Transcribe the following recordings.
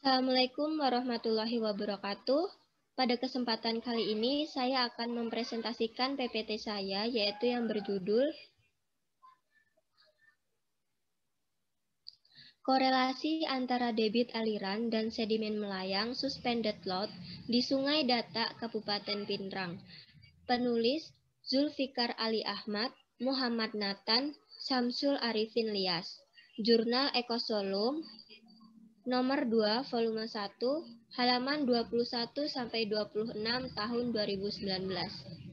Assalamualaikum warahmatullahi wabarakatuh. Pada kesempatan kali ini, saya akan mempresentasikan PPT saya, yaitu yang berjudul Korelasi antara debit aliran dan sedimen melayang suspended load di Sungai Datak, Kabupaten Pinrang. Penulis Zulfikar Ali Ahmad, Muhammad Nathan, Samsul Arifin Lias. Jurnal Ekosolum, Nomor 2, volume 1, halaman 21-26 tahun 2019.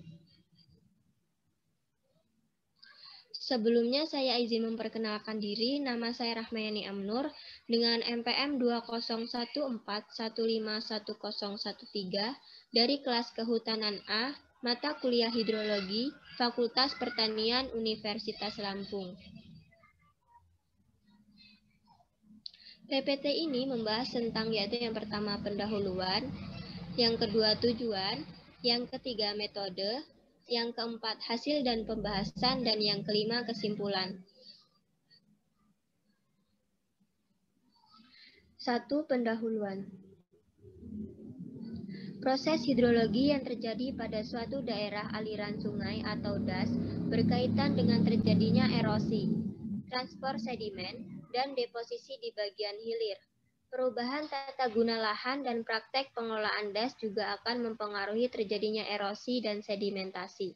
Sebelumnya saya izin memperkenalkan diri, nama saya Rahmayani Amnur dengan MPM 2014151013 dari kelas Kehutanan A, mata kuliah Hidrologi, Fakultas Pertanian Universitas Lampung. PPT ini membahas tentang yaitu yang pertama pendahuluan, yang kedua tujuan, yang ketiga metode, yang keempat hasil dan pembahasan, dan yang kelima kesimpulan. 1. Pendahuluan. Proses hidrologi yang terjadi pada suatu daerah aliran sungai atau das berkaitan dengan terjadinya erosi, transport sedimen, dan deposisi di bagian hilir. Perubahan tata guna lahan dan praktek pengelolaan das juga akan mempengaruhi terjadinya erosi dan sedimentasi.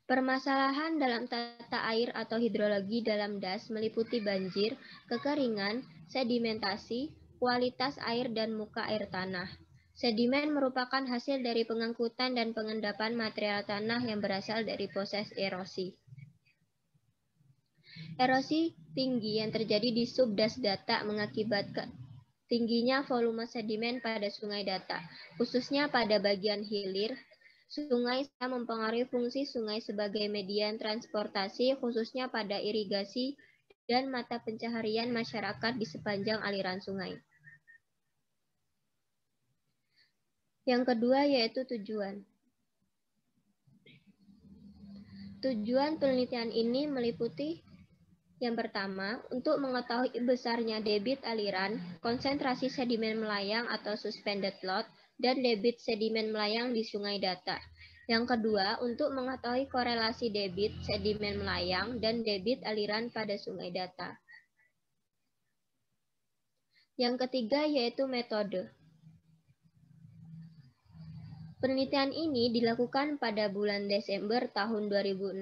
Permasalahan dalam tata air atau hidrologi dalam das meliputi banjir, kekeringan, sedimentasi, kualitas air, dan muka air tanah. Sedimen merupakan hasil dari pengangkutan dan pengendapan material tanah yang berasal dari proses erosi. Erosi tinggi yang terjadi di subdas Datak mengakibatkan tingginya volume sedimen pada Sungai Datak, khususnya pada bagian hilir. Sungai mempengaruhi fungsi sungai sebagai median transportasi, khususnya pada irigasi dan mata pencaharian masyarakat di sepanjang aliran sungai. Yang kedua yaitu tujuan. Tujuan penelitian ini meliputi yang pertama, untuk mengetahui besarnya debit aliran, konsentrasi sedimen melayang atau suspended load, dan debit sedimen melayang di Sungai Datak. Yang kedua, untuk mengetahui korelasi debit sedimen melayang dan debit aliran pada Sungai Datak. Yang ketiga yaitu metode. Penelitian ini dilakukan pada bulan Desember tahun 2016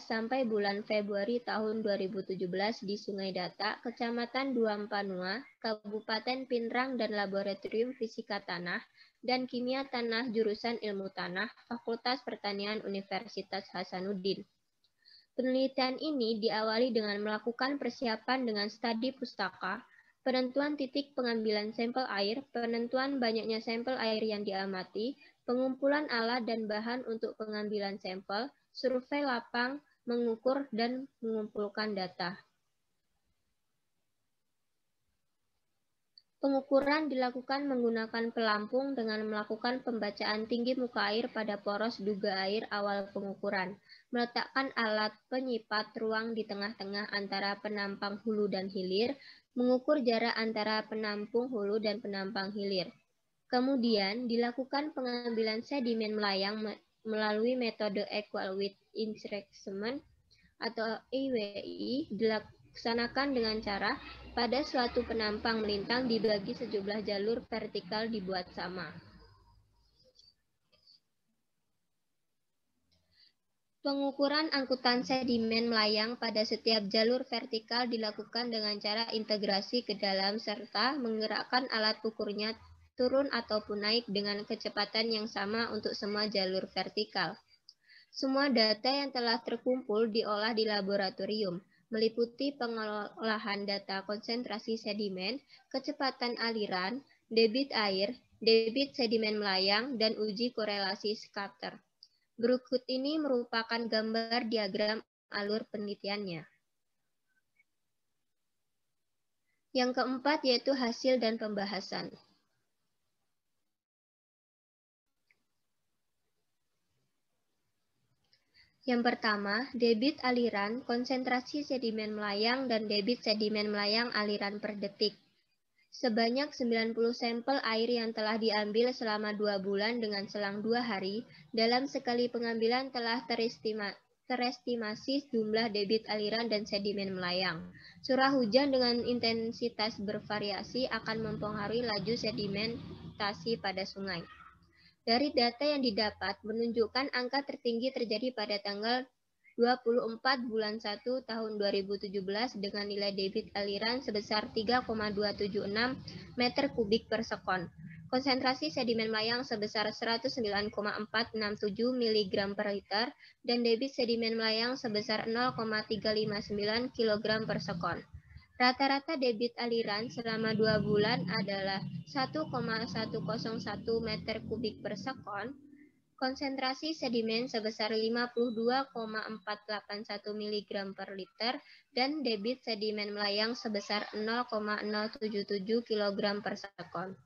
sampai bulan Februari tahun 2017 di Sungai Datak, Kecamatan Duampanua, Kabupaten Pinrang, dan Laboratorium Fisika Tanah dan Kimia Tanah jurusan Ilmu Tanah, Fakultas Pertanian Universitas Hasanuddin. Penelitian ini diawali dengan melakukan persiapan dengan studi pustaka, penentuan titik pengambilan sampel air, penentuan banyaknya sampel air yang diamati, pengumpulan alat dan bahan untuk pengambilan sampel, survei lapang, mengukur, dan mengumpulkan data. Pengukuran dilakukan menggunakan pelampung dengan melakukan pembacaan tinggi muka air pada poros duga air awal pengukuran, meletakkan alat penyipat ruang di tengah-tengah antara penampang hulu dan hilir, mengukur jarak antara penampung hulu dan penampang hilir. Kemudian dilakukan pengambilan sedimen melayang melalui metode equal width instrument atau EWI, dilaksanakan dengan cara pada suatu penampang melintang dibagi sejumlah jalur vertikal dibuat sama. Pengukuran angkutan sedimen melayang pada setiap jalur vertikal dilakukan dengan cara integrasi ke dalam serta menggerakkan alat ukurnya turun ataupun naik dengan kecepatan yang sama untuk semua jalur vertikal. Semua data yang telah terkumpul diolah di laboratorium, meliputi pengolahan data konsentrasi sedimen, kecepatan aliran, debit air, debit sedimen melayang, dan uji korelasi scatter. Berikut ini merupakan gambar diagram alur penelitiannya. Yang keempat yaitu hasil dan pembahasan. Yang pertama, debit aliran, konsentrasi sedimen melayang, dan debit sedimen melayang aliran per detik. Sebanyak 90 sampel air yang telah diambil selama 2 bulan dengan selang 2 hari, dalam sekali pengambilan telah terestimasi jumlah debit aliran dan sedimen melayang. Curah hujan dengan intensitas bervariasi akan mempengaruhi laju sedimentasi pada sungai. Dari data yang didapat menunjukkan angka tertinggi terjadi pada tanggal 24 bulan 1 tahun 2017 dengan nilai debit aliran sebesar 3,276 meter kubik per sekon. Konsentrasi sedimen melayang sebesar 109,467 mg per liter dan debit sedimen melayang sebesar 0,359 kg per sekon. Rata-rata debit aliran selama 2 bulan adalah 1,101 meter kubik per sekon, konsentrasi sedimen sebesar 52,481 mg per liter, dan debit sedimen melayang sebesar 0,077 kg per sekon.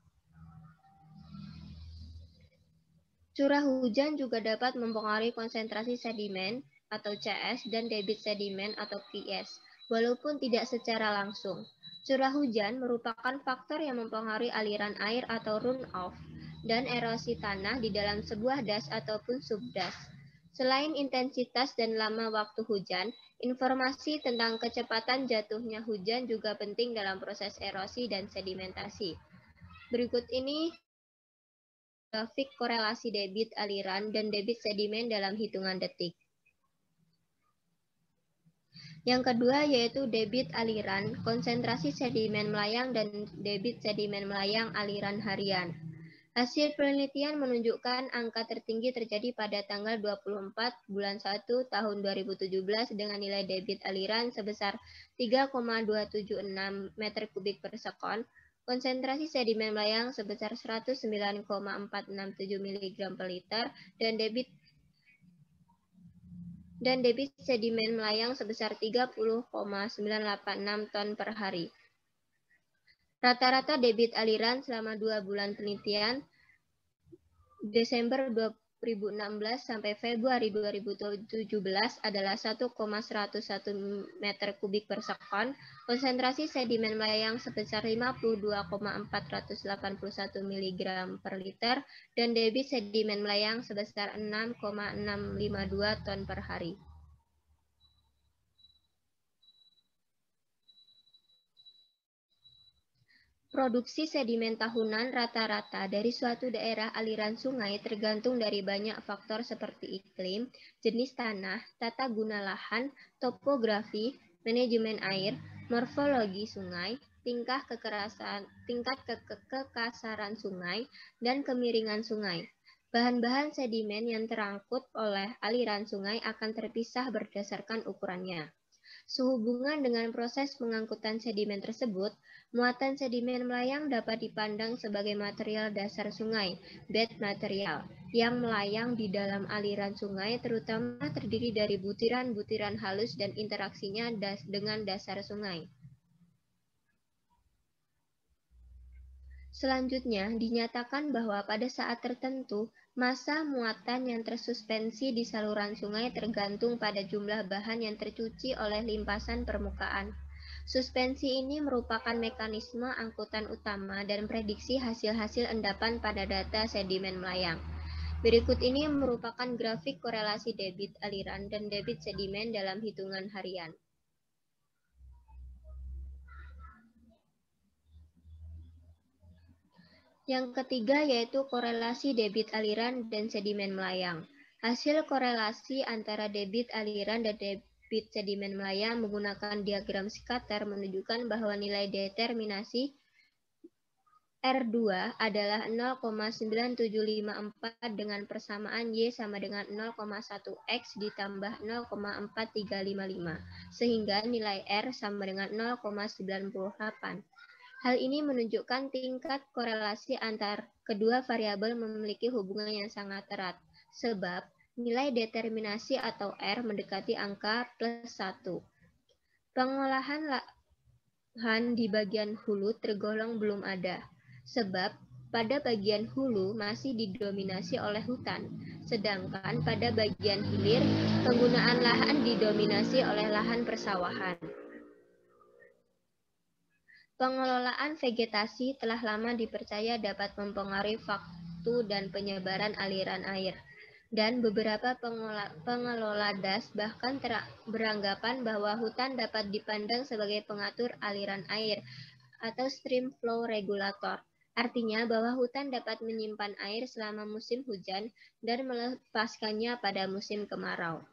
Curah hujan juga dapat mempengaruhi konsentrasi sedimen atau CS dan debit sedimen atau PS, walaupun tidak secara langsung. Curah hujan merupakan faktor yang mempengaruhi aliran air atau runoff dan erosi tanah di dalam sebuah das ataupun subdas. Selain intensitas dan lama waktu hujan, informasi tentang kecepatan jatuhnya hujan juga penting dalam proses erosi dan sedimentasi. Berikut ini grafik korelasi debit aliran dan debit sedimen dalam hitungan detik. Yang kedua yaitu debit aliran, konsentrasi sedimen melayang dan debit sedimen melayang aliran harian. Hasil penelitian menunjukkan angka tertinggi terjadi pada tanggal 24 bulan 1 tahun 2017 dengan nilai debit aliran sebesar 3,276 meter kubik per sekon, konsentrasi sedimen melayang sebesar 109,467 mg per liter, dan debit sedimen melayang sebesar 30,986 ton per hari. Rata-rata debit aliran selama 2 bulan penelitian Desember 2016 sampai Februari 2017 adalah 1,101 meter kubik per sekon, konsentrasi sedimen melayang sebesar 52,481 mg per liter, dan debit sedimen melayang sebesar 6,652 ton per hari. Produksi sedimen tahunan rata-rata dari suatu daerah aliran sungai tergantung dari banyak faktor seperti iklim, jenis tanah, tata guna lahan, topografi, manajemen air, morfologi sungai, tingkat kekasaran sungai, dan kemiringan sungai. Bahan-bahan sedimen yang terangkut oleh aliran sungai akan terpisah berdasarkan ukurannya. Sehubungan dengan proses pengangkutan sedimen tersebut, muatan sedimen melayang dapat dipandang sebagai material dasar sungai, bed material, yang melayang di dalam aliran sungai terutama terdiri dari butiran-butiran halus dan interaksinya dengan dasar sungai. Selanjutnya, dinyatakan bahwa pada saat tertentu, massa muatan yang tersuspensi di saluran sungai tergantung pada jumlah bahan yang tercuci oleh limpasan permukaan. Suspensi ini merupakan mekanisme angkutan utama dan prediksi hasil-hasil endapan pada data sedimen melayang. Berikut ini merupakan grafik korelasi debit aliran dan debit sedimen dalam hitungan harian. Yang ketiga yaitu korelasi debit aliran dan sedimen melayang. Hasil korelasi antara debit aliran dan debit sedimen melayang menggunakan diagram scatter menunjukkan bahwa nilai determinasi R2 adalah 0,9754 dengan persamaan Y sama dengan 0,1X ditambah 0,4355, sehingga nilai R sama dengan 0,98. Hal ini menunjukkan tingkat korelasi antar kedua variabel memiliki hubungan yang sangat erat, sebab nilai determinasi atau R mendekati angka +1. Pengolahan lahan di bagian hulu tergolong belum ada, sebab pada bagian hulu masih didominasi oleh hutan, sedangkan pada bagian hilir penggunaan lahan didominasi oleh lahan persawahan. Pengelolaan vegetasi telah lama dipercaya dapat mempengaruhi waktu dan penyebaran aliran air. Dan beberapa pengelola das bahkan beranggapan bahwa hutan dapat dipandang sebagai pengatur aliran air atau stream flow regulator. Artinya bahwa hutan dapat menyimpan air selama musim hujan dan melepaskannya pada musim kemarau.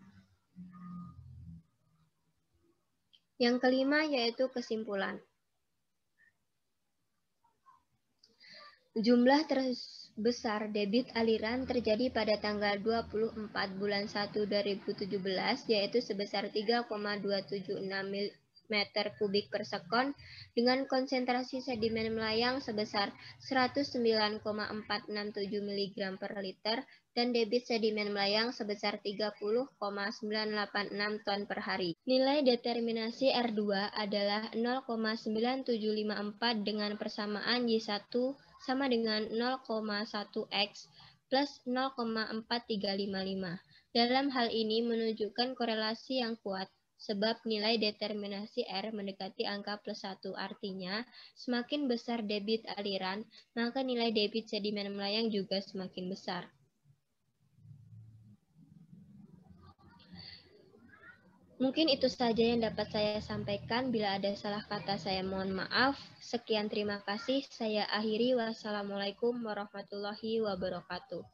Yang kelima yaitu kesimpulan. Jumlah terbesar debit aliran terjadi pada tanggal 24 bulan 1 2017 yaitu sebesar 3,276 meter kubik per sekon dengan konsentrasi sedimen melayang sebesar 109,467 mg per liter dan debit sedimen melayang sebesar 30,986 ton per hari. Nilai determinasi R2 adalah 0,9754 dengan persamaan Y1 sama dengan 0,1x plus 0,4355. Dalam hal ini menunjukkan korelasi yang kuat. Sebab nilai determinasi R mendekati angka +1, artinya semakin besar debit aliran, maka nilai debit sedimen melayang juga semakin besar. Mungkin itu saja yang dapat saya sampaikan. Bila ada salah kata saya mohon maaf. Sekian, terima kasih. Saya akhiri. Wassalamualaikum warahmatullahi wabarakatuh.